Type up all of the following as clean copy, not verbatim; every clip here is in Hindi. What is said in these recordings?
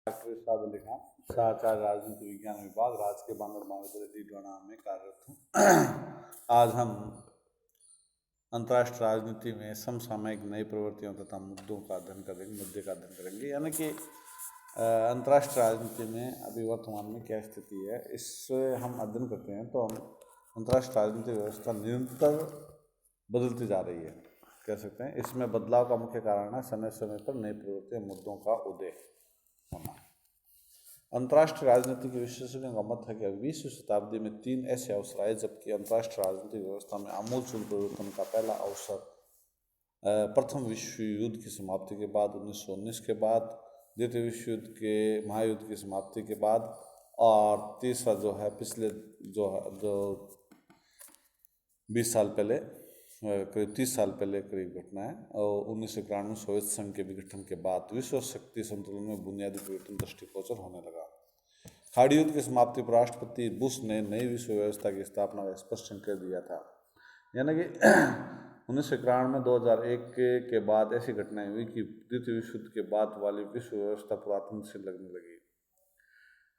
डॉक्टर इरशाद अली खान, सहाचार्य राजनीति विज्ञान विभाग, राजकीय बांगड़ महाविद्यालय डीडवाना में कार्यरत हूँ। आज हम अंतर्राष्ट्रीय राजनीति में समसामयिक नई प्रवृत्तियों तथा मुद्दों का अध्ययन करेंगे, यानी कि अंतर्राष्ट्रीय राजनीति में अभी वर्तमान में क्या स्थिति है, इससे हम अध्ययन करते हैं तो हम अंतर्राष्ट्रीय राजनीतिक व्यवस्था निरंतर बदलती जा रही है, कह सकते हैं। इसमें बदलाव का मुख्य कारण है समय समय पर नई प्रवृत्तियों मुद्दों का उदय होना। अंतर्राष्ट्रीय राजनीति के विशेषज्ञों का मत है कि 20वीं शताब्दी में 3 ऐसे अवसर आए जबकि अंतर्राष्ट्रीय राजनीतिक व्यवस्था में आमूलचूल परिवर्तन का पहला अवसर प्रथम विश्व युद्ध की समाप्ति के बाद 1919 के बाद, द्वितीय विश्व युद्ध के महायुद्ध की समाप्ति के बाद, और तीसरा जो है पिछले जो 20 साल पहले, करीब 30 साल पहले करीब घटना है, और 1991 में सोवियत संघ के विघटन के बाद विश्व शक्ति संतुलन में बुनियादी परिवर्तन दृष्टिगोचर होने लगा। खाड़ी युद्ध की समाप्ति पर राष्ट्रपति बुश ने नई विश्व व्यवस्था की स्थापना का स्पष्ट कर दिया था, यानी कि 1991 में 2001 के बाद ऐसी घटनाएं हुई कि द्वितीय विश्व युद्ध के बाद वाली विश्व व्यवस्था पुरातन से लगने लगी।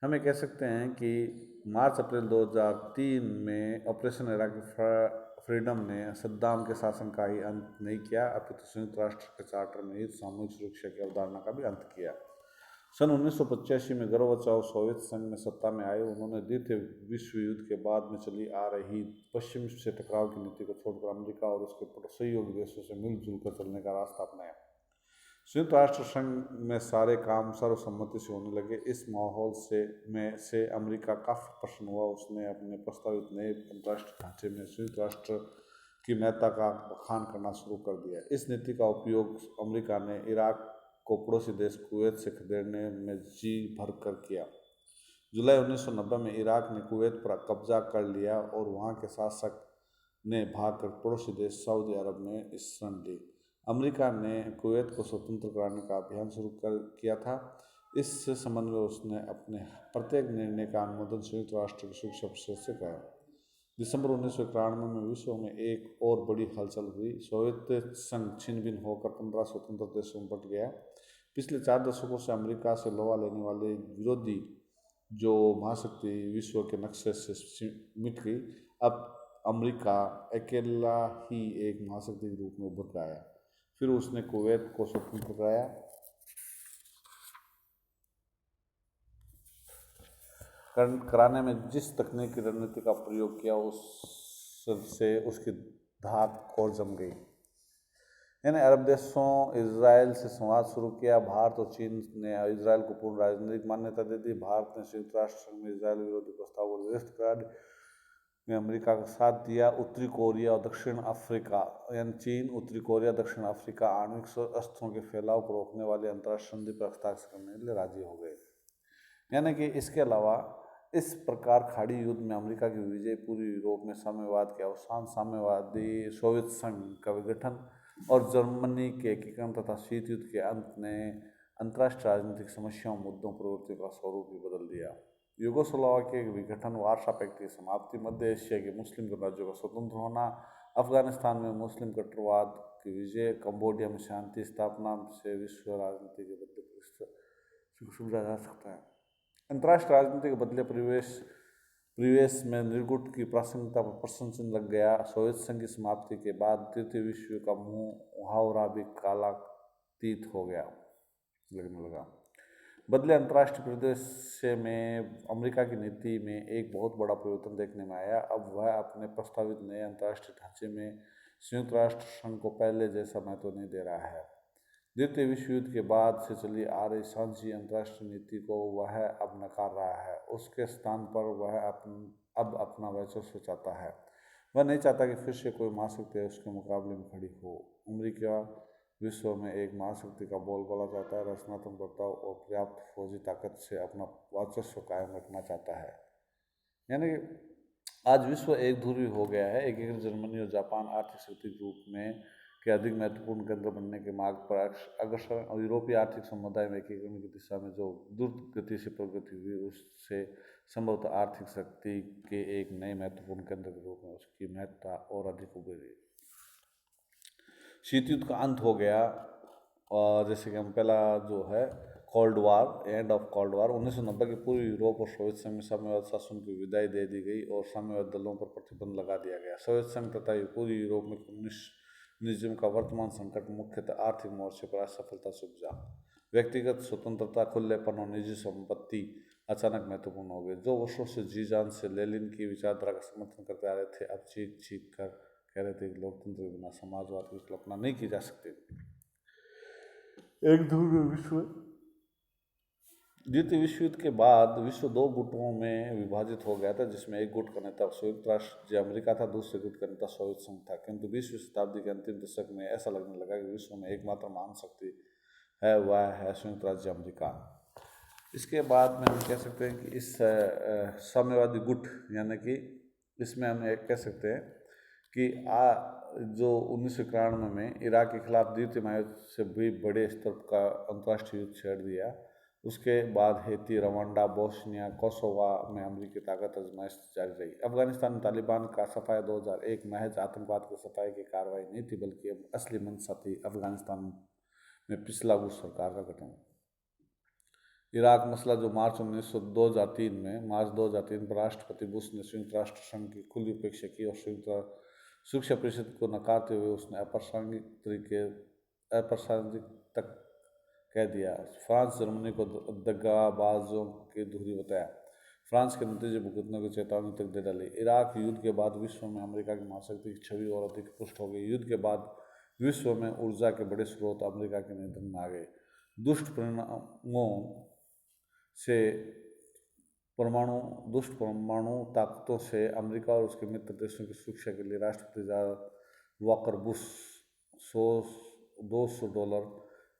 हमें कह सकते हैं कि मार्च अप्रैल 2003 में ऑपरेशन इराक फ्रीडम ने सद्दाम के शासन का ही अंत नहीं किया, अपितु संयुक्त राष्ट्र के चार्टर में ही सामूहिक सुरक्षा की अवधारणा का भी अंत किया। सन 1985 में गोर्बाचोव सोवियत संघ में सत्ता में आए। उन्होंने द्वितीय विश्व युद्ध के बाद में चली आ रही पश्चिम से टकराव की नीति को छोड़कर अमेरिका और उसके सहयोगी देशों से मिलजुल कर चलने का रास्ता अपनाया। संयुक्त राष्ट्र संघ में सारे काम सर्वसम्मति से होने लगे। इस माहौल से अमेरिका काफ़ी प्रसन्न हुआ। उसने अपने प्रस्तावित नए अंतर्राष्ट्रीय ढांचे में संयुक्त राष्ट्र की महत्ता का बखान करना शुरू कर दिया। इस नीति का उपयोग अमेरिका ने इराक को पड़ोसी देश कुवैत से खदेड़ने में जी भर कर किया। जुलाई 1990 में इराक ने कुवैत पर कब्जा कर लिया और वहाँ के शासक ने भागकर पड़ोसी देश सऊदी अरब में शरण ली। अमेरिका ने कुवैत को स्वतंत्र कराने का अभियान शुरू किया था। इस संबंध में उसने अपने प्रत्येक निर्णय का अनुमोदन संयुक्त राष्ट्र की सुरक्षा परिषद से करा। दिसंबर 1991 में विश्व में एक और बड़ी हलचल हुई। सोवियत संघ छिन्न भिन्न होकर 15 स्वतंत्र देशों में बंट गया। पिछले 4 दशकों से अमेरिका से लोहा लेने वाले विरोधी जो महाशक्ति विश्व के नक्शे से मिट गई। अब अमेरिका अकेला ही एक महाशक्ति के रूप में उभर कर आया। फिर उसने कुवैत को स्वतंत्र कराया। कराने में जिस तकनीकी रणनीति का प्रयोग किया उससे उसकी धाक और जम गई। यानी अरब देशों इजराइल से संवाद शुरू किया। भारत और चीन ने इजराइल को पूर्ण राजनीतिक मान्यता दे दी। भारत ने संयुक्त राष्ट्र संघ में इजराइल विरोधी प्रस्ताव को निरस्त करा में अमेरिका का साथ दिया। उत्तरी कोरिया और दक्षिण अफ्रीका, यानी चीन, उत्तरी कोरिया, दक्षिण अफ्रीका आणविक अस्त्रों के फैलाव को रोकने वाली अंतर्राष्ट्रीय संधि पर हस्ताक्षर करने के लिए राजी हो गए। यानी कि इसके अलावा इस प्रकार खाड़ी युद्ध में अमेरिका की विजय, पूर्वी यूरोप में साम्यवाद के अवसान, साम्यवादी सोवियत संघ का विघटन और जर्मनी के एकीकरण तथा शीत युद्ध के अंत ने अंतर्राष्ट्रीय राजनीतिक समस्याओं, मुद्दों, प्रवृत्तियों का स्वरूप भी बदल दिया। यूगोस्लाविया के विघटन, वार्सा पैक्ट की समाप्ति, मध्य एशिया के मुस्लिम राज्यों का स्वतंत्र होना, अफगानिस्तान में मुस्लिम कट्टरवाद की विजय, कंबोडिया में शांति स्थापना से विश्व राजनीति के बदले परिवेश समझा जा सकता है। अंतर्राष्ट्रीय राजनीति के बदले परिवेश में निर्गुट की प्रासंगिकता पर प्रश्न चिन्ह लग गया। सोवियत संघ की समाप्ति के बाद तृतीय विश्व का मुहावरा भी कालातीत हो गया लगने लगा। बदले अंतर्राष्ट्रीय परिदृश्य में अमेरिका की नीति में एक बहुत बड़ा परिवर्तन देखने में आया। अब वह अपने प्रस्तावित नए अंतर्राष्ट्रीय ढांचे में संयुक्त राष्ट्र संघ को पहले जैसा महत्व नहीं दे रहा है। द्वितीय विश्व युद्ध के बाद से चली आ रही सांझी अंतर्राष्ट्रीय नीति को वह अब नकार रहा है। उसके स्थान पर वह अब अपना वर्चस्व चाहता है। वह नहीं चाहता कि फिर से कोई महाशक्ति उसके मुकाबले में खड़ी हो। अमेरिका विश्व में एक महाशक्ति का बोलबाला चाहता है, रचनात्मक बर्ताव और पर्याप्त फौजी ताकत से अपना वर्चस्व कायम रखना चाहता है। यानी आज विश्व एक ध्रुवी हो गया है। एकीकृत जर्मनी और जापान आर्थिक शक्ति के रूप में के अधिक महत्वपूर्ण केंद्र बनने के मार्ग पर अग्रसर, और यूरोपीय आर्थिक समुदाय में एकीकरण की दिशा में जो द्रुत गति से प्रगति हुई, उससे संभवतः आर्थिक शक्ति के एक नए महत्वपूर्ण केंद्र के रूप में उसकी महत्ता और अधिक उभरी। शीत युद्ध का अंत हो गया, और जैसे कि हम पहला जो है cold war, end of cold war, 1990 के पूर्व यूरोप और सोवियत संघ में साम्यवाद शासन की विदाई दे दी गई और साम्यवाद दलों पर प्रतिबंध लगा दिया गया। सोवियत संघ तथा पूर्व यूरोप में कम्युनिज्म का वर्तमान संकट मुख्यतः आर्थिक मोर्चे पर असफलता से उपजा। व्यक्तिगत स्वतंत्रता, खुलेपन और निजी संपत्ति अचानक महत्वपूर्ण हो गए। जो वर्षों से जी जान से लेनिन की विचारधारा का समर्थन करते आ रहे थे, अब चीख चीख कर कह रहे थे कि लोकतंत्र के बिना समाजवाद की कल्पना नहीं की जा सकती। एक ध्रुवीय विश्व, द्वितीय विश्व युद्ध के बाद विश्व दो गुटों में विभाजित हो गया था, जिसमें एक गुट का नेता संयुक्त राष्ट्र अमेरिका था, दूसरे गुट का नेता सोवियत संघ था। किंतु 20वीं शताब्दी के अंतिम दशक में ऐसा लगने लगा कि विश्व में एकमात्र महान शक्ति है, वह है संयुक्त राज्य अमेरिका। इसके बाद में हम कह सकते हैं कि इस साम्यवादी गुट, यानी कि इसमें हम कह सकते हैं कि जो 1991 में इराक के खिलाफ द्वितीय महायुद्ध से भी बड़े स्तर का अंतर्राष्ट्रीय युद्ध छेड़ दिया, उसके बाद हेती, रवांडा, बोस्निया, कोसोवा में अमेरिकी ताकत आजमाइश जारी रही। अफगानिस्तान में तालिबान का सफाया 2001 महज आतंकवाद की सफाई की कार्रवाई नहीं थी, बल्कि असली मंशा थी अफगानिस्तान में पिछला बुश सरकार का गठन। इराक मसला, जो मार्च 2003 पर राष्ट्रपति बुश ने संयुक्त राष्ट्र संघ की खुली उपेक्षा की और संयुक्त सुरक्षा परिषद को नकारते हुए उसने अप्रासंगिक तक कह दिया। फ्रांस जर्मनी को दगाबाजों की धुरी बताया। फ्रांस के नतीजे भुगतने की चेतावनी तक दे डाली। इराक युद्ध के बाद विश्व में अमेरिका की महाशक्ति की छवि और अधिक पुष्ट हो गई। युद्ध के बाद विश्व में ऊर्जा के बड़े स्रोत अमेरिका के नियंत्रण में आ गए। दुष्ट परमाणु ताकतों से अमेरिका और उसके मित्र देशों की सुरक्षा के लिए राष्ट्रपति वॉकर बुश $200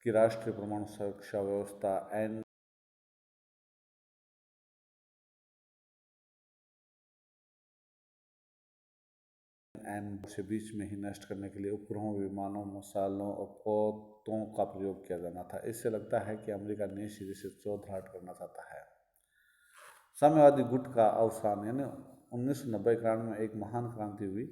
की राष्ट्रीय परमाणु सुरक्षा व्यवस्था से बीच में ही नष्ट करने के लिए उपग्रहों, विमानों, मसालों और पोतों का प्रयोग किया जाना था। इससे लगता है कि अमेरिका नए सिरे से चौधराट करना चाहता है। साम्यवादी गुट का अवसान, यानी 1990-91 में एक महान क्रांति हुई।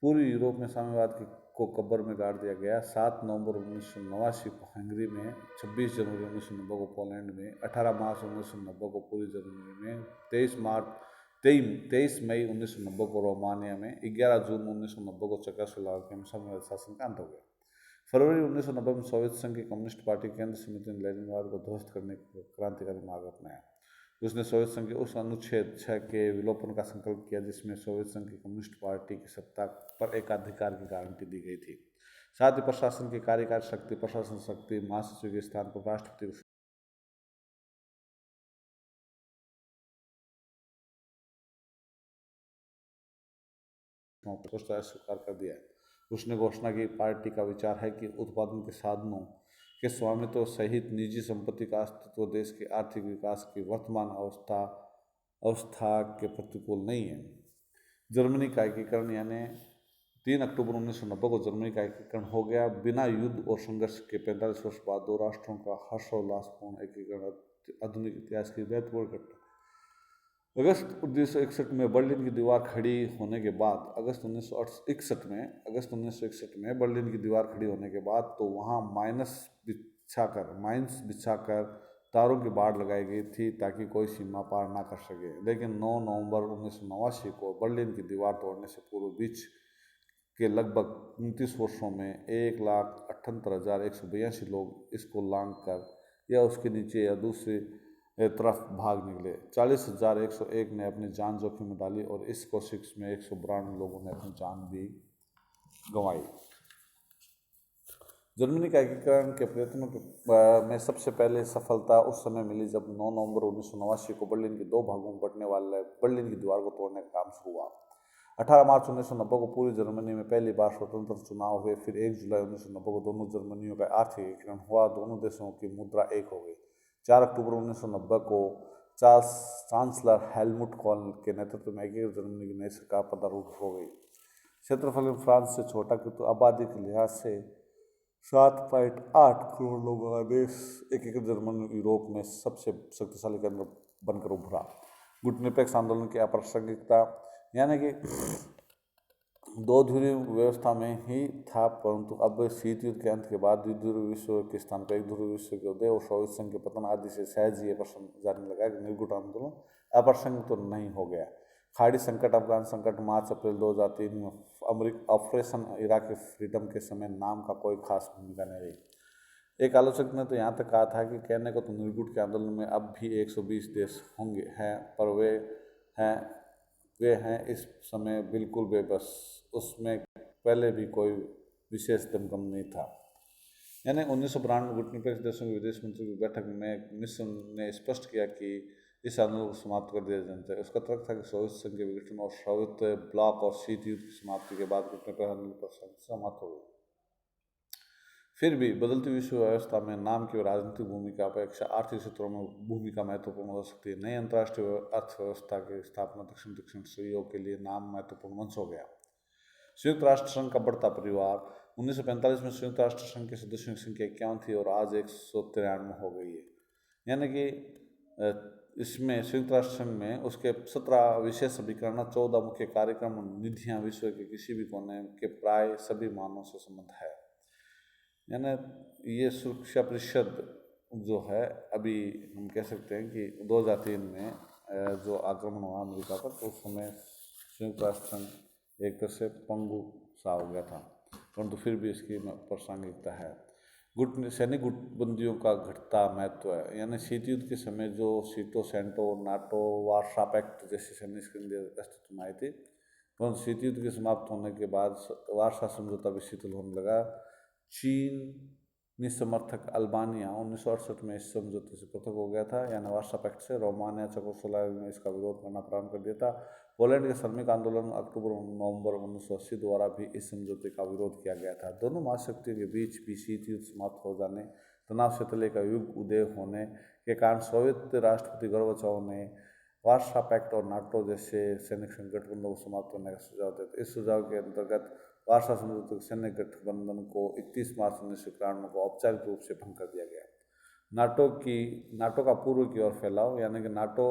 पूर्वी यूरोप में साम्यवाद को कब्र में गाड़ दिया गया। 7 नवंबर 1989 को हंगरी में, 26 जनवरी 1990 को पोलैंड में, 18 मार्च 1990 को पूर्वी जर्मनी में, 23 मई 1990 को रोमानिया में, 11 जून 1990 को चेकोस्लोवाकिया में साम्यवादी शासन का अंत हो गया। फरवरी 1990 में सोवियत संघ की कम्युनिस्ट पार्टी केंद्र समिति ने लेनिनग्राद को ध्वस्त करने का क्रांतिकारी मार्ग अपनाया। उसने सोवियत संघ के उस अनुच्छेद 6 के विलोपन का संकल्प किया जिसमें सोवियत संघ की कम्युनिस्ट पार्टी की सत्ता पर एकाधिकार की गारंटी दी गई थी। साथ ही प्रशासन की कार्यकारी शक्ति, प्रशासन शक्ति, महासचिव के स्थान पर राष्ट्रपति को स्वीकार कर दिया। उसने घोषणा की, पार्टी का विचार है कि उत्पादन के साधनों के स्वामित्व सहित निजी संपत्ति का अस्तित्व देश के आर्थिक विकास की वर्तमान अवस्था के प्रतिकूल नहीं है। जर्मनी का एकीकरण, यानी 3 अक्टूबर 1990 को जर्मनी का एकीकरण हो गया। बिना युद्ध और संघर्ष के 45 वर्ष बाद 2 राष्ट्रों का हर्षोल्लासपूर्ण एकीकरण आधुनिक इतिहास की महत्वपूर्ण घटना। अगस्त 1961 में बर्लिन की दीवार खड़ी होने के बाद अगस्त 1961 में बर्लिन की दीवार खड़ी होने के बाद तो वहाँ माइन्स बिछाकर तारों की बाड़ लगाई गई थी ताकि कोई सीमा पार ना कर सके। लेकिन 9 नवंबर 1989 को बर्लिन की दीवार तोड़ने से पूर्व बीच के लगभग 29 वर्षों में 1,78,182 लोग इसको लांघ कर या उसके नीचे या दूसरी तरफ भाग निकले। 40,101 ने अपनी जान जोखिम में डाली और इस कोशिश में 192 लोगों ने अपनी जान भी गंवाई। जर्मनी का एकीकरण के प्रयत्नों में सबसे पहले सफलता उस समय मिली जब 9 नवंबर 1989 को बर्लिन के 2 भागों में बंटने वाले बर्लिन की दीवार को तोड़ने का काम शुरू हुआ। 18 मार्च 1990 को पूरी जर्मनी में पहली बार स्वतंत्र चुनाव हुए। फिर 1 जुलाई 1990 को दोनों जर्मनियों का आर्थिक एकीकरण हुआ। दोनों देशों की मुद्रा एक हो गई। 4 अक्टूबर 1990 को चांसलर हेलमुट कोल के नेतृत्व में एकीकृत जर्मनी की नई सरकार पदारूढ़ हो गई। क्षेत्रफल में फ्रांस से छोटा किंतु आबादी के लिहाज से 7.8 करोड़ लोगों का देश एकीकृत जर्मनी यूरोप में सबसे शक्तिशाली केंद्र बनकर उभरा। गुटनिरपेक्ष आंदोलन की अप्रासंगिकता, यानी कि दो ध्रुवीय व्यवस्था में ही था, परंतु अब शीत युद्ध के अंत के बाद द्विध्रुवीय विश्व के स्थान पर एक ध्रुवीय विश्व के उदय और सोवियत संघ के पतन आदि से सहज ये प्रश्न जाने लगा कि निर्गुट आंदोलन अप्रसंग तो नहीं हो गया। खाड़ी संकट, अफगान संकट, मार्च अप्रैल 2003 में ऑपरेशन इराक फ्रीडम के समय नाम का कोई खास भूमिका नहीं रही। एक आलोचक ने तो यहाँ तक कहा था कि कहने को तो निर्गुट के आंदोलन में अब भी 120 देश होंगे हैं, पर वे हैं इस समय बिल्कुल बेबस, उसमें पहले भी कोई विशेष दमकम नहीं था। यानी 1992 में गुटनिरपेक्ष देशों के विदेश मंत्री की बैठक में मिशन ने स्पष्ट किया कि इस आंदोलन को समाप्त कर दिया जाना चाहिए। उसका तर्क था कि सोवियत संघ के विघटन और सोवियत ब्लॉक और शीत युद्ध की समाप्ति के बाद गुटनिरपेक्ष आंदोलन पर सहमत हो गई। फिर भी बदलती विश्व व्यवस्था में नाम की राजनीतिक भूमिका अपेक्षा आर्थिक क्षेत्रों में भूमिका महत्वपूर्ण हो सकती है। नई अंतर्राष्ट्रीय अर्थव्यवस्था की स्थापना दक्षिण दक्षिण सहयोग के लिए नाम महत्वपूर्ण मंच हो गया। संयुक्त राष्ट्र संघ का बढ़ता परिवार, 1945 में संयुक्त राष्ट्र संघ के सदस्यों की संख्या 51 थी और आज 193 हो गई है। यानी कि इसमें संयुक्त राष्ट्र संघ में उसके 17 विशेष अभिकरण, 14 मुख्य कार्यक्रम, निधियां विश्व के किसी भी कोने के प्राय सभी मानवों से संबंध है। यानी ये सुरक्षा परिषद जो है, अभी हम कह सकते हैं कि 2003 में जो आक्रमण हुआ अमेरिका पर, तो उस समय संयुक्त राष्ट्र संघ एक तरह से पंगु सा हो गया था, परंतु फिर भी इसकी प्रासंगिकता है। सैनिक गुटबंदियों का घटता महत्व है। यानी शीत युद्ध के समय जो सीटो सेंटो, नाटो, वार्सा पैक्ट जैसी सैन्य संधि अस्तित्व में आई थी, परंतु शीत युद्ध के समाप्त होने के बाद वार्सा समझौता भी शिथिल होने लगा। चीन समर्थक अल्बानिया 1968 में इस समझौते से पृथक हो गया था, यानी वार्सा पैक्ट से। रोमानिया, चेकोस्लोवाकिया ने इसका विरोध करना प्रारंभ कर दिया था। पोलैंड के श्रमिक आंदोलन अक्टूबर नवंबर 1980 द्वारा भी इस समझौते का विरोध किया गया था। दोनों महाशक्तियों के बीच भी शीत युद्ध समाप्त हो जाने, तनाव से का युग उदय होने के कारण सोवियत राष्ट्रपति गोर्बाचोव ने वार्सा पैक्ट और नाटो जैसे सैनिक गठबंधनों को समाप्त करने का सुझाव दिया। इस सुझाव के अंतर्गत वार्सा समझौते के सैन्य गठबंधन को 31 मार्च 1991 को औपचारिक रूप से भंग कर दिया गया। नाटो का पूर्व की ओर फैलाव, यानी कि नाटो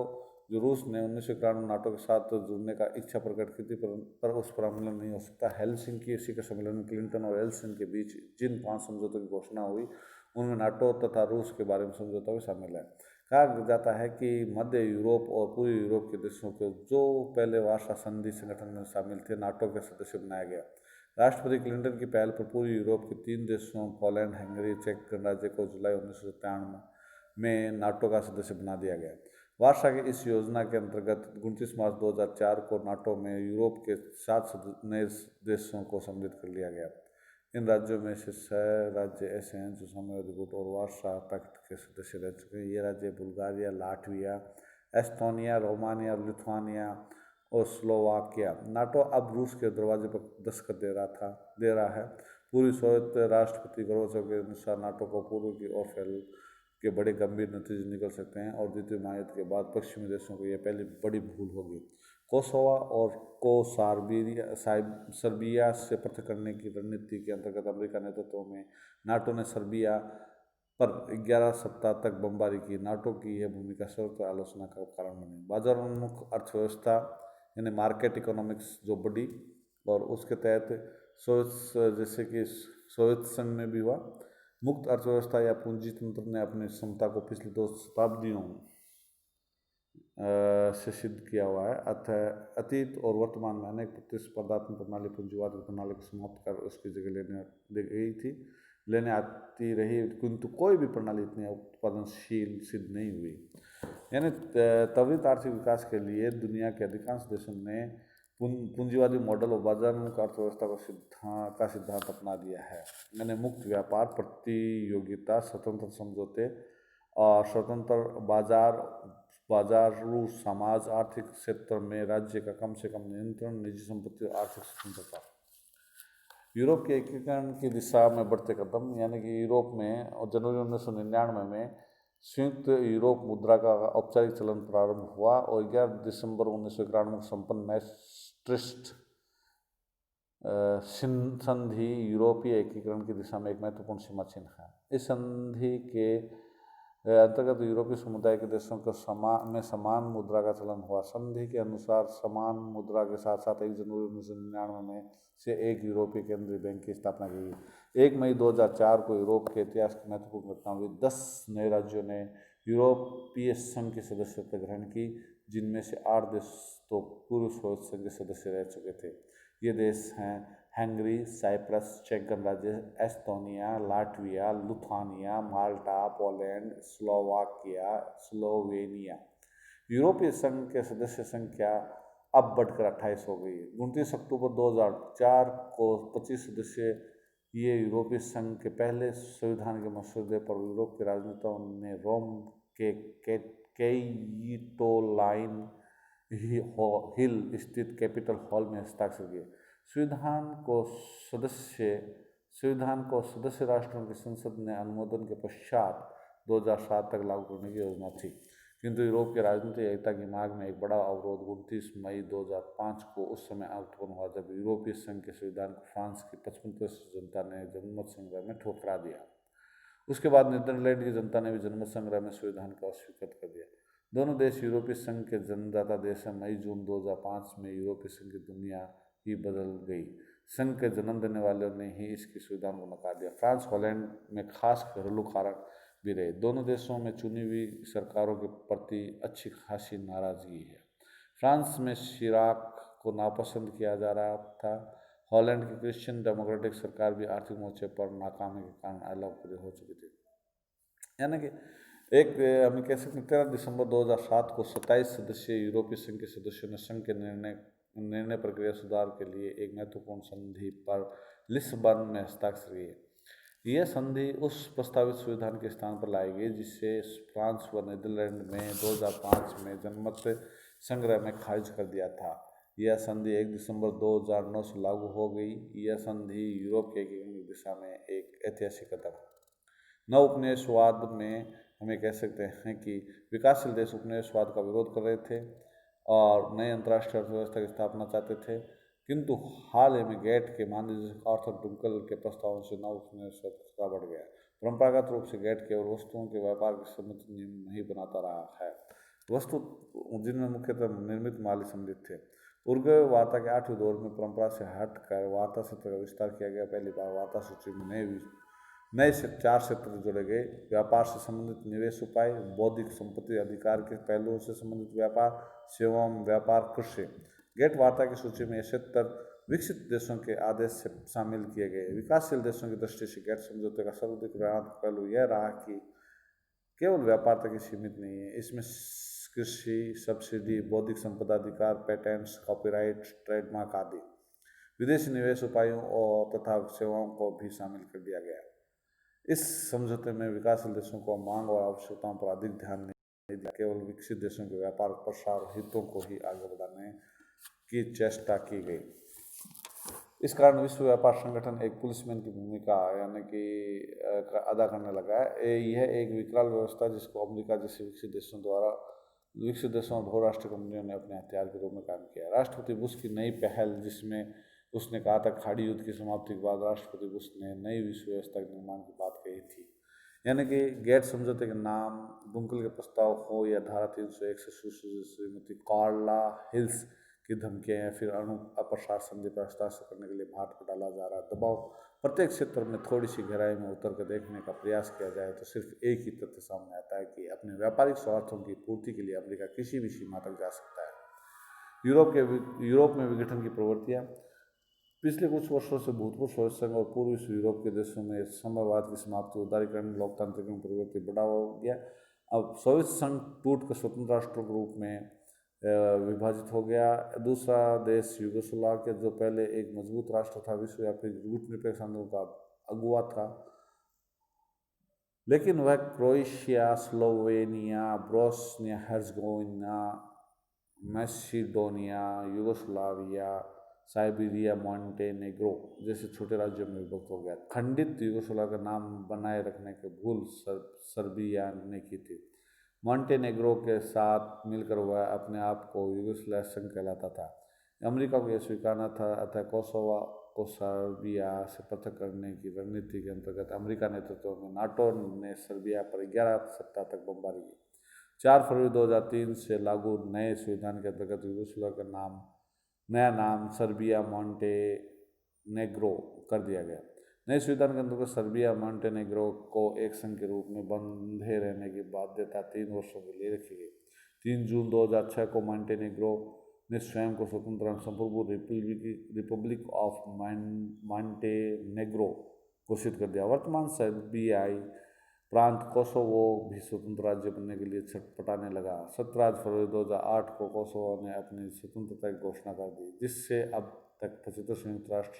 जो रूस ने 1991 नाटो के साथ जुड़ने का इच्छा प्रकट की थी, पर उस पर अमल नहीं हो सकता। हेलसिंकी शिखर सम्मेलन में क्लिंटन और एल्सिन के बीच जिन 5 समझौतों की घोषणा हुई, उनमें नाटो तथा रूस के बारे में समझौता भी शामिल है। कहा जाता है कि मध्य यूरोप और पूर्वी यूरोप के देशों को जो पहले वार्सा संधि संगठन में शामिल थे, नाटो के सदस्य बनाया गया। राष्ट्रपति क्लिंटन की पहल पर पूर्वी यूरोप के 3 देशों पोलैंड, हंगरी, चेक गणराज्य को जुलाई 1993 में नाटो का सदस्य बना दिया गया। वार्सा की इस योजना के अंतर्गत 29 मार्च 2004 को नाटो में यूरोप के 7 नए देशों को सम्मिलित कर लिया गया। इन राज्यों में से 6 राज्य ऐसे हैं जो साम्यवादी गुट और वार्सा पैक्ट के सदस्य रह चुके हैं। ये राज्य Bulgaria, Latvia, Estonia, Romania, Lithuania और स्लोवाकिया। नाटो अब रूस के दरवाजे पर दस्तखत दे रहा है। पूर्वी सोवियत राष्ट्रपति गोर्बाचोव के अनुसार नाटो को पूर्व की ओर फैल के बड़े गंभीर नतीजे निकल सकते हैं और द्वितीय महायुद्ध के बाद पश्चिमी देशों को यह पहली बड़ी भूल होगी। कोसोवा और सर्बिया से पृथक करने की रणनीति के अंतर्गत अमेरिका नेतृत्व में नाटो ने सर्बिया पर 11 सप्ताह तक बमबारी की। नाटो की यह भूमिका सर्वत्र आलोचना का कारण बनी। बाजारोन्मुख अर्थव्यवस्था यानी मार्केट इकोनॉमिक्स जो बढ़ी, और उसके तहत जैसे कि सोवियत संघ में भी हुआ। मुक्त अर्थव्यवस्था या पूंजी तंत्र ने अपनी क्षमता को पिछली 2 शताब्दियों से सिद्ध किया हुआ है। अतीत और वर्तमान में अनेक प्रतिस्पर्धात्मक प्रणाली पूंजीवाद की प्रणाली को समाप्त कर उसकी जगह लेने आती रही, किंतु कोई भी प्रणाली इतनी उत्पादनशील सिद्ध नहीं हुई। यानी त्वरित आर्थिक विकास के लिए दुनिया के अधिकांश देशों ने पूंजीवादी मॉडल और बाजारोन्मुख अर्थव्यवस्था का सिद्धांत अपना दिया है। यानी मुक्त व्यापार, प्रतियोगिता, स्वतंत्र समझौते और स्वतंत्र बाजारू समाज, आर्थिक क्षेत्र में राज्य का कम से कम नियंत्रण, निजी संपत्ति और आर्थिक स्वतंत्रता। यूरोप के एकीकरण की दिशा में बढ़ते कदम, यानी कि यूरोप में जनवरी 1999 में संयुक्त यूरोप मुद्रा का औपचारिक चलन प्रारंभ हुआ और 11 दिसंबर 1991 को संपन्न मैस्ट्रिक्ट संधि यूरोपीय एकीकरण की दिशा में एक महत्वपूर्ण सीमा चिन्ह है। इस संधि के अंतर्गत यूरोपीय समुदाय के देशों को में समान मुद्रा का चलन हुआ। संधि के अनुसार समान मुद्रा के साथ साथ 1 जनवरी 1999 में से एक यूरोपीय केंद्रीय बैंक की स्थापना की गई। 1 मई 2004 को यूरोप के इतिहास की महत्वपूर्ण घटना हुई। 10 नए राज्यों ने यूरोपीय संघ की सदस्यता ग्रहण की, जिनमें से 8 देश तो पूर्व सोवियत संघ के सदस्य रह चुके थे। ये देश हैं हंगरी, साइप्रस, चेक गणराज्य, एस्टोनिया, लाटविया, लुथानिया, माल्टा, पोलैंड, स्लोवाकिया, स्लोवेनिया। यूरोपीय संघ के सदस्य संख्या अब बढ़कर 28 हो गई है। 29 अक्टूबर 2004 को 25 सदस्य ये यूरोपीय संघ के पहले संविधान के मसौदे पर यूरोप के राजनेताओं ने रोम के कैपिटोलाइन हिल स्थित कैपिटल हॉल में हस्ताक्षर किए। संविधान को सदस्य राष्ट्रों की संसद ने अनुमोदन के पश्चात 2007 तक लागू करने की योजना थी, किंतु यूरोप के राजनीतिक एकता की मांग में एक बड़ा अवरोध 29 मई 2005 को उस समय उत्पन्न हुआ, जब यूरोपीय संघ के संविधान को फ्रांस की 55% जनता ने जनमत संग्रह में ठुकरा दिया। उसके बाद नीदरलैंड की जनता ने भी जनमत संग्रह में संविधान को अस्वीकृत कर दिया। दोनों देश यूरोपीय संघ के जन्मदाता देश हैं। मई जून 2005 में यूरोपीय संघ की दुनिया ही बदल गई। संघ के जन्म देने वालों ने ही इसकी संविधान को नकार दिया। फ्रांस हॉलैंड में खास घरेलू कारण भी रहे। दोनों देशों में चुनी हुई सरकारों के प्रति अच्छी खासी नाराजगी है। फ्रांस में शिराक को नापसंद किया जा रहा था। हॉलैंड की क्रिश्चियन डेमोक्रेटिक सरकार भी आर्थिक मोर्चे पर नाकामी के कारण अलोकप्रिय हो चुकी थी। यानी कि हम कह सकते हैं 13 दिसंबर 2007 को 27 सदस्यीय यूरोपीय संघ के सदस्यों ने संघ के निर्णय प्रक्रिया सुधार के लिए एक महत्वपूर्ण संधि पर लिस्बन में हस्ताक्षर किए। यह संधि उस प्रस्तावित संविधान के स्थान पर लाई गई जिसे फ्रांस व नीदरलैंड में 2005 में जनमत संग्रह में खारिज कर दिया था। यह संधि 1 दिसंबर 2009 से लागू हो गई। यह संधि यूरोप के एकीकरण की दिशा में एक ऐतिहासिक कदम है। नव उपनिवेशवाद में हमें कह सकते हैं कि विकासशील देश उपनिवेशवाद का विरोध कर रहे थे और नए अंतर्राष्ट्रीय अर्थव्यवस्था की स्थापना चाहते थे, किंतु हाल ही में गेट के महानिदेशक आर्थर डुंकल के प्रस्तावों से नव उपनिवेशवाद खतरा बढ़ गया। परंपरागत रूप से गेट केवल वस्तुओं के व्यापार के संबंधित नियम नहीं बनाता रहा है, वस्तु जिनमें मुख्यतः निर्मित माल सम्मिलित थे। उर्ग्वे वार्ता के 8वें दौर में परंपरा से हटकर वार्ता क्षेत्र का विस्तार किया गया। पहली बार वार्ता सूची में नए 4 क्षेत्र जोड़े गए: व्यापार से संबंधित निवेश उपाय, बौद्धिक संपत्ति अधिकार के पहलुओं से संबंधित व्यापार, सेवाओं व्यापार, कृषि। गेट वार्ता की सूची में ये क्षेत्र विकसित देशों के आदेश से शामिल किए गए। विकासशील देशों की दृष्टि से गेट समझौते का सर्वाधिक ऋणात्मक पहलू यह रहा कि केवल व्यापार तक ही सीमित नहीं है, इसमें कृषि, सब्सिडी, बौद्धिक संपदा अधिकार, पेटेंट्स, कॉपीराइट, ट्रेडमार्क आदि विदेशी निवेश उपायों और तथा सेवाओं को भी शामिल कर दिया गया। इस समझौते में विकासशील देशों को मांग और आवश्यकताओं पर अधिक ध्यान नहीं दिया, केवल विकसित देशों के व्यापार प्रसार हितों को ही आगे बढ़ाने की चेष्टा की गई। इस कारण विश्व व्यापार संगठन एक पुलिसमैन की भूमिका यानी कि अदा करने लगा है। यह एक विकराल व्यवस्था जिसको अमेरिका जैसे विकसित देशों और बहुराष्ट्रीय कंपनियों ने अपने हथियार के रूप में काम किया। राष्ट्रपति बुश की नई पहल, जिसमें उसने कहा था खाड़ी युद्ध की समाप्ति के बाद राष्ट्रपति बुश ने नई विश्व व्यवस्था के निर्माण की बात कही थी। यानी कि गेट समझौते के नाम, डुंकल के प्रस्ताव हो या धारा 301 से श्रीमती कार्ला हिल्स की धमकियां या फिर अणु अप्रसार संधि पर हस्ताक्षर करने के लिए भारत पर डाला जा रहा दबाव, प्रत्येक क्षेत्र में थोड़ी सी गहराई में उतर कर देखने का प्रयास किया जाए तो सिर्फ एक ही तथ्य सामने आता है कि अपने व्यापारिक स्वार्थों की पूर्ति के लिए अमेरिका किसी भी सीमा तक जा सकता है। यूरोप में विघटन की प्रवृत्तियाँ। पिछले कुछ वर्षों से भूतपूर्व सोवियत संघ और पूर्वी यूरोप के देशों में साम्यवाद की समाप्ति, उदारीकरण, लोकतांत्रिक प्रवृत्ति बढ़ावा हो गया। अब सोवियत संघ टूट कर स्वतंत्र राष्ट्रों के रूप में विभाजित हो गया। दूसरा देश यूगोस्लाविया, जो पहले एक मजबूत राष्ट्र था, विश्वव्यापी गुटनिरपेक्ष आंदोलन का अगुवा था, लेकिन वह Croatia, Slovenia, Bosnia Herzegovina, Macedonia, Yugoslavia, Siberia, Montenegro जैसे छोटे राज्यों में विभक्त हो गया। खंडित यूगोस्लाविया का नाम बनाए रखने की भूल सर्बिया ने की थी। मॉन्टेनेग्रो के साथ मिलकर वह अपने आप को यूगोस्लाविया संघ कहलाता था। अमेरिका को यह स्वीकारना था, अतः को सर्बिया से पृथक करने की रणनीति के अंतर्गत अमेरिका नेतृत्व में नाटो ने सर्बिया पर 11 सप्ताह तक बमबारी की। 4 फरवरी 2003 से लागू नए संविधान के अंतर्गत यूगोस्लाविया का नया नाम सर्बिया मॉन्टेनेग्रो कर दिया गया। नए संविधान के अंतर्गत सर्बिया मॉन्टेनेग्रो को एक संघ के रूप में बंधे रहने की बाध्यता 3 वर्षों के लिए रखी गई। 3 जून 2006 को मॉन्टेनेग्रो ने स्वयं को स्वतंत्र एवं संप्रभु रिपब्लिक ऑफ मॉन्टेनेग्रो घोषित कर दिया। वर्तमान सर्बियाई प्रांत कोसोवो भी स्वतंत्र राज्य बनने के लिए छटपटाने लगा। 17 फरवरी 2008 को कोसोवो ने अपनी स्वतंत्रता की घोषणा कर दी, जिससे अब तक 75 संयुक्त राष्ट्र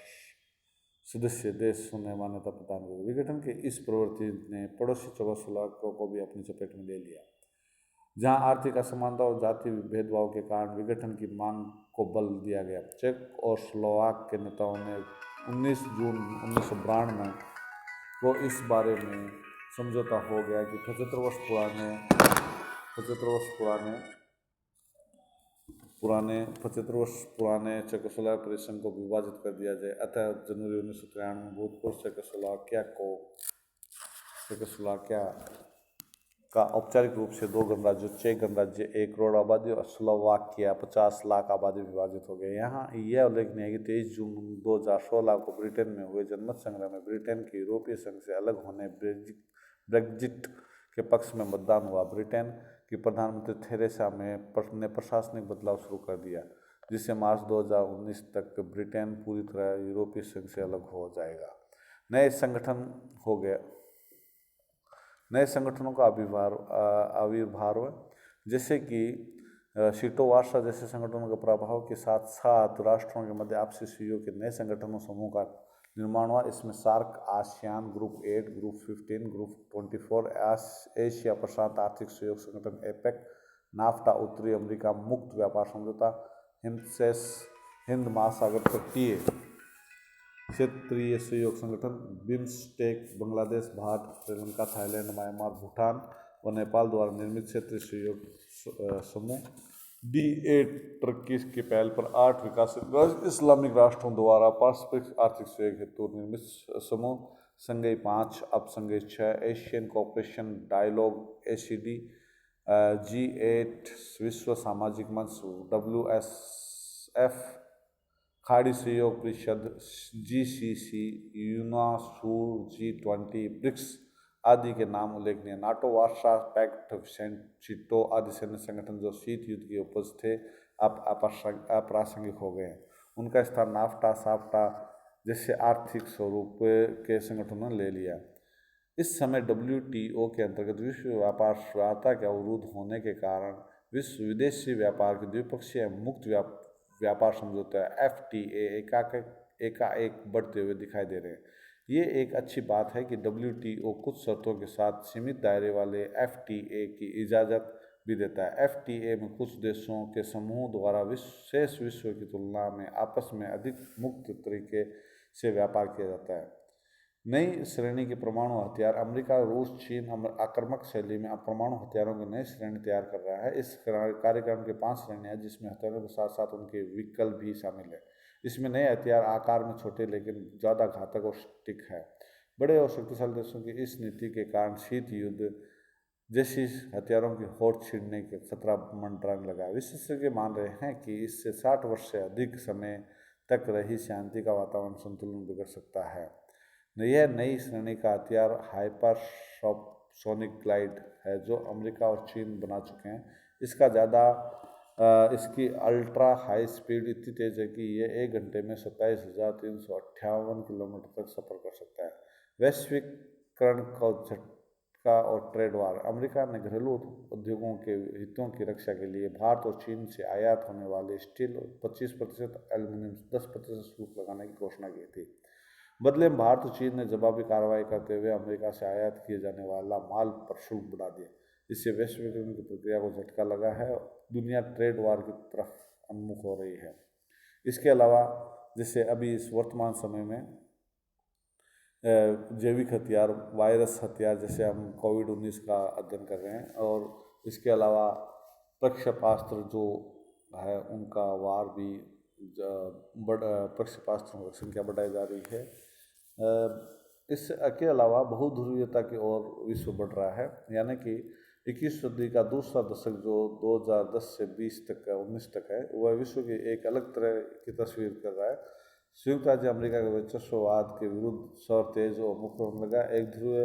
सदस्य देशों ने मान्यता प्रदान की। विघटन की इस प्रवृत्ति ने पड़ोसी चेकोस्लोवाकिया को भी अपनी चपेट में ले लिया, जहां आर्थिक असमानता और जाति भेदभाव के कारण विघटन की मांग को बल दिया गया। चेक और स्लोवाक के नेताओं ने 19 जून 1992 को इस बारे में समझौता हो गया कि 75 वर्ष पुराने चेकोस्लोवाकिया परिसंघ को विभाजित कर दिया जाए। अतः जनवरी 1993 में भूतपूर्व चेकोस्लोवाकिया का औपचारिक रूप से 2 गणराज्यों, चेक गणराज्य 1 करोड़ आबादी और स्लोवाकिया 50 लाख आबादी विभाजित हो गए। यहाँ यह उल्लेखनीय है कि 23 जून 2016 को ब्रिटेन में हुए जनमत संग्रह में ब्रिटेन के यूरोपीय संघ से अलग होने ब्रेक्जिट के पक्ष में मतदान हुआ। ब्रिटेन की प्रधानमंत्री थेरेसा मे ने प्रशासनिक बदलाव शुरू कर दिया, जिससे मार्च 2019 तक ब्रिटेन पूरी तरह यूरोपीय संघ से अलग हो जाएगा। नए संगठनों का आविर्भाव जैसे कि सीटो वार्सा जैसे संगठनों के प्रभाव के साथ साथ राष्ट्रों के मध्य आपसी सहयोग के नए संगठनों समूह का निर्माण हुआ। इसमें SAARC, ASEAN, group 8, group 15, group 24, Asia प्रशांत आर्थिक सहयोग संगठन एपेक, नाफ्टा, उत्तरी अमेरिका मुक्त व्यापार समझौता, हिमसेस, हिंद महासागर तटीय क्षेत्रीय सहयोग संगठन, BIMSTEC, Bangladesh, Bharat, Sri Lanka, Thailand, Myanmar, Bhutan और नेपाल द्वारा निर्मित क्षेत्रीय सहयोग समूह, D8 टर्की की पहल पर 8 विकासशील इस्लामिक राष्ट्रों द्वारा पारस्परिक आर्थिक सहयोग हेतु निर्मित समूह, संघई 5, अब Shanghai 6, Asian cooperation dialogue ACD, G8 विश्व सामाजिक मंच WSF, खाड़ी सहयोग परिषद GCC, यूनासूर, G20, ब्रिक्स आदि के नाम उल्लेखनीय। नाटो, वार्सा पैक्ट, सीटो आदि सैन्य संगठन जो शीत युद्ध के उपज थे अब अप्रासंगिक हो गए। उनका स्थान नाफ्टा, साफ्टा जैसे आर्थिक स्वरूप के संगठनों ने ले लिया। इस समय WTO के अंतर्गत विश्व व्यापार स्वायत्तता के अवरुद्ध होने के कारण विश्व विदेशी व्यापार के द्विपक्षीय मुक्त व्यापार समझौता FTA एकाएक बढ़ते हुए दिखाई दे रहे हैं। ये एक अच्छी बात है कि WTO कुछ शर्तों के साथ सीमित दायरे वाले FTA की इजाज़त भी देता है। FTA में कुछ देशों के समूह द्वारा शेष विश्व की तुलना में आपस में अधिक मुक्त तरीके से व्यापार किया जाता है। नई श्रेणी के परमाणु हथियार, अमेरिका, रूस, चीन आक्रामक शैली में परमाणु हथियारों की नई श्रेणी तैयार कर रहा है। इस कार्यक्रम के 5 श्रेणियाँ हैं, जिसमें हथियारों के साथ साथ उनके विकल्प भी शामिल है। इसमें नए हथियार आकार में छोटे लेकिन ज़्यादा घातक और सटीक है। बड़े और शक्तिशाली देशों की इस नीति के कारण शीत युद्ध जैसी हथियारों की होड़ छिड़ने का खतरा मंडराने लगा। विशेषज्ञ मान रहे हैं कि इससे 60 वर्ष से अधिक समय तक रही शांति का वातावरण संतुलन बिगड़ सकता है। यह नई श्रेणी का हथियार हाइपरसोनिक ग्लाइड है, जो अमेरिका और चीन बना चुके हैं। इसकी अल्ट्रा हाई स्पीड इतनी तेज़ है कि यह 1 घंटे में 27,358 किलोमीटर तक सफ़र कर सकता है। वैश्वीकरण का झटका और ट्रेड वार, अमेरिका ने घरेलू उद्योगों के हितों की रक्षा के लिए भारत और चीन से आयात होने वाले स्टील 25%, एल्यूमीनियम 10% शुल्क लगाने की घोषणा की थी। बदले में भारत और चीन ने जवाबी कार्रवाई करते हुए अमेरिका से आयात किए जाने वाला माल पर शुल्क बढ़ा दिया। इससे वैश्वीकरण की प्रक्रिया को झटका लगा है। दुनिया ट्रेड वार की तरफ उन्मुख हो रही है। इसके अलावा जैसे अभी इस वर्तमान समय में जैविक हथियार, वायरस हथियार, जैसे हम कोविड-19 का अध्ययन कर रहे हैं, और इसके अलावा प्रक्षेपास्त्र जो है उनका वार भी प्रक्षेपास्त्रों की संख्या बढ़ाई जा रही है। इसके अलावा बहुध्रुवीयता की ओर विश्व बढ़ रहा है, यानी कि 21वीं सदी का दूसरा दशक जो 2010 से 20 तक का 19 तक है, वह विश्व की एक अलग तरह की तस्वीर कर रहा है। संयुक्त राज्य अमेरिका के वर्चस्ववाद के विरुद्ध सौर तेज और मुक्त होने लगा। एक ध्रुवीय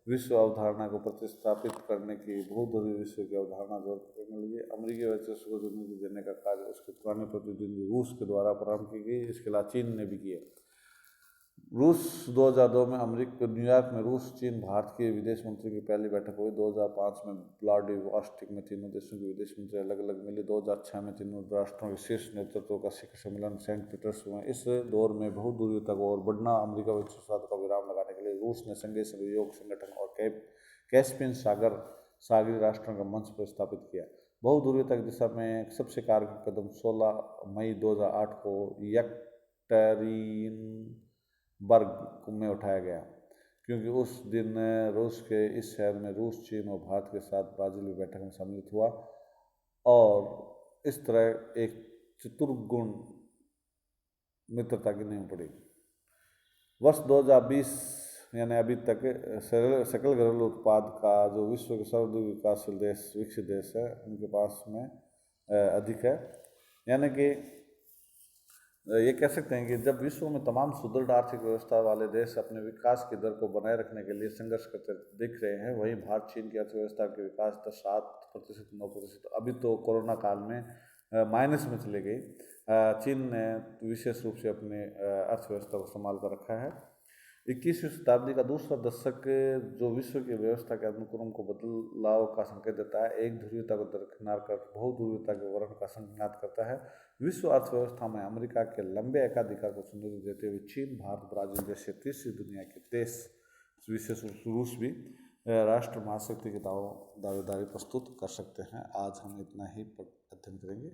विश्व अवधारणा को प्रतिस्थापित करने की बहुध्रुवीय विश्व की अवधारणा जोर पकड़ने लगी। अमेरिकी वर्चस्व को चुनौती देने का कार्य उसके पुराने प्रतिद्वंदी रूस के द्वारा प्रारंभ की गई। इसके अलावा चीन ने भी किया। रूस 2002 में न्यूयॉर्क में रूस, चीन, भारत के विदेश मंत्री की पहली बैठक हुई। 2005 में व्लादिवोस्टोक में तीनों देशों के विदेश मंत्री अलग अलग मिले। 2006 में तीनों राष्ट्रों के शीर्ष नेतृत्व का शिखर सम्मेलन सेंट पीटर्सबर्ग में। इस दौर में बहुध्रुवीयता को और बढ़ना अमेरिका विश्ववाद का विराम लगाने के लिए रूस ने संघीय सहयोग संगठन और कैस्पियन सागरीय राष्ट्रों का मंच पर स्थापित किया। बहुध्रुवीयता की दिशा में सबसे कारगर कदम 16 मई 2008 को यकटेरिनबर्ग में उठाया गया, क्योंकि उस दिन रूस के इस शहर में रूस, चीन और भारत के साथ ब्राज़ील भी बैठक में सम्मिलित हुआ और इस तरह एक चतुर्गुण मित्रता की नींव पड़ी। वर्ष 2020 यानी अभी तक सकल घरेलू उत्पाद का जो विश्व के सर्वाधिक विकासशील देश, विकसित देश है, उनके पास में अधिक है। यानी कि ये कह सकते हैं कि जब विश्व में तमाम सुदृढ़ आर्थिक व्यवस्था वाले देश अपने विकास की दर को बनाए रखने के लिए संघर्ष करते दिख रहे हैं, वहीं भारत चीन की अर्थव्यवस्था के विकास दर 7%, 9%, अभी तो कोरोना काल में माइनस में चली गई। चीन ने विशेष रूप से अपने अर्थव्यवस्था को संभाल कर रखा है। 21वीं शताब्दी का दूसरा दशक जो विश्व की व्यवस्था के अनुक्रम को बदलाव का संकेत देता है, एक ध्रुवीयता को दरकिनार कर बहुध्रुवीयता के वर्ण का संज्ञात करता है। विश्व अर्थव्यवस्था में अमेरिका के लंबे एकाधिकार को चुनौती देते हुए चीन, भारत, ब्राज़ील जैसे तीसरी दुनिया के देश, विशेष रूस भी राष्ट्र महाशक्ति की दावेदारी प्रस्तुत कर सकते हैं। आज हम इतना ही अध्ययन करेंगे।